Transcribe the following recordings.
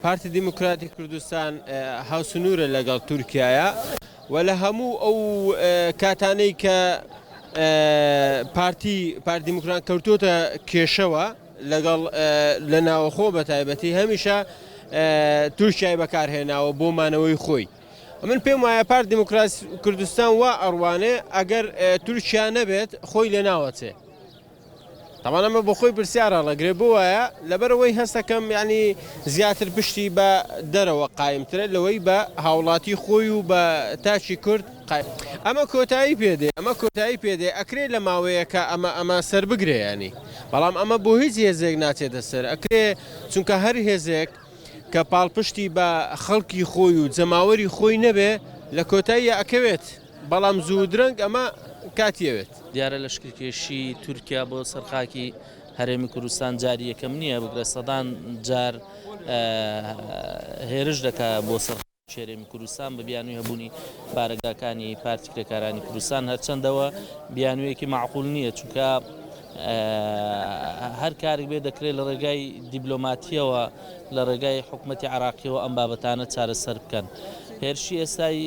پارتی دیموکراتی کوردستان هاوسنوورە لەگەڵ تورکایە و لە هەموو ئەو کاتانەی کە پارتی دیموکرات کەوتۆتە کێشەوە لەگەڵ لە ناوەخۆ بە تایبەتی هەمیشە تورکیای بەکارهێناوە بۆ مانەوەی خۆی. من پێم وایە پارتی دیموکراسی کوردستان وا ئەڕوانێ ئەگەر تورکیا نەبێت خۆی لێ ناوەچێ. طبعا ئەمە بۆ خۆی پرسیارە لەگرێ بۆ وایە لەبەرەوەی هەستەکەم یعنی زیاتر پشتی بە دەرەوە قایمترە لەوەی بە هاوڵاتی خۆی و بە تاچی کورد ئەمە کۆتایی پێدێ ئەکرێ لە ماوەیەکە ئەمە سەر بگرێ ینی بەڵام ئەمە بۆ هیچ هێزێک ناچێتە سەر ئەکرێ چونکە هەر هێزێک کە پاڵپشتی بە خەڵکی خۆی و جەماوەری خۆی نەبێ لە کۆتایی ئەکەوێت بەڵام زوو درەنگ ئەمە کاتیەوێت. دیارە لەشکرکێشی تورکیا بۆ سەرخاکی هەرێمی کوردستان جاری یەکەم نییە بگرە سەدان جار هێرش دەکا بۆ سەرخاکی هەرێمی کوردستان بە بیانووی هەبوونی بارەگاکانی پارتی کرێکارانی کوردستان هەرچەندەوە بیانوویەکی معقول نییە چونکە هەر کارێک بێ دەکرێت لە ڕێگای دیبلۆماتیەوە لە ڕێگای حکوومەتی عراقیەوە ئەم بابەتانە چارەسەر بکەن. هێرشی ئێستای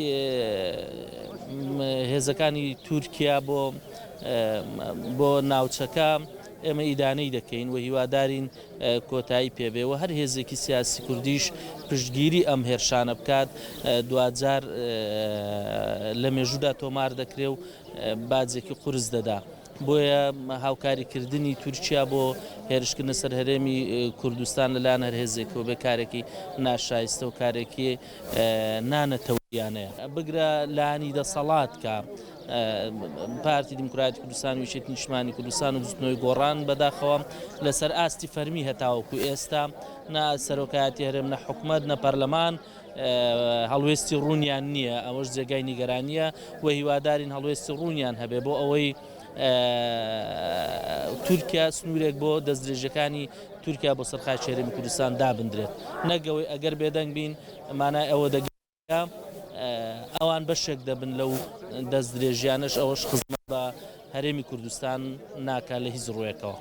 هێزەکانی تورکیا بۆ ناوچەکە ئێمە ئیدانەی دەکەین و هیوادارین کۆتایی پێبێەوە هەر هێزێکی سیاسی کوردیش پشتگیری ئەم هێرشانە بکات دوجار لە مێژوودا تۆمار دەکرێ و باجێکی قورس دەدا. بۆیە هاوکاریکردنی تورکیا بۆ هێرشکردنە سەر هەرێمی کوردستان لەلایەن هەر هێزێکەوە بێ کارێکی ناشایستە و کارێکی نانەتەوەیانەیە بگرە لانی دەسەڵات کە پارتی دیموکراتی کوردستان ویشێتی نیشتمانی کوردستان و بستنەوەی گۆڕان بەداخەوە لەسەر ئاستی فەرمی هەتاوەکو ئێستا نە سەرۆکایەتی هەرێم نە حکوومەت نە پەرلەمان هەڵوێستی ڕوونیان نییە ئەوەش جێگای نیگەرانیە و هیوادارین هەڵوێستی ڕوونیان هەبێ بۆ ئەوەی تورکیا سنوورێک بۆ دەستدرێژەکانی تورکیا بۆ سەرخاکی هەرێمی کوردستان دابدرێت نەگەوەی ئەگەر بێدەنگ بین مانای ئەوە دەگەێت ئەوان بەشێک دەبن لەو دەستدرێژیانش ئەوەش خزمەت بە هەرێمی کوردستان ناکات لە هیچ ڕوویەکەوە.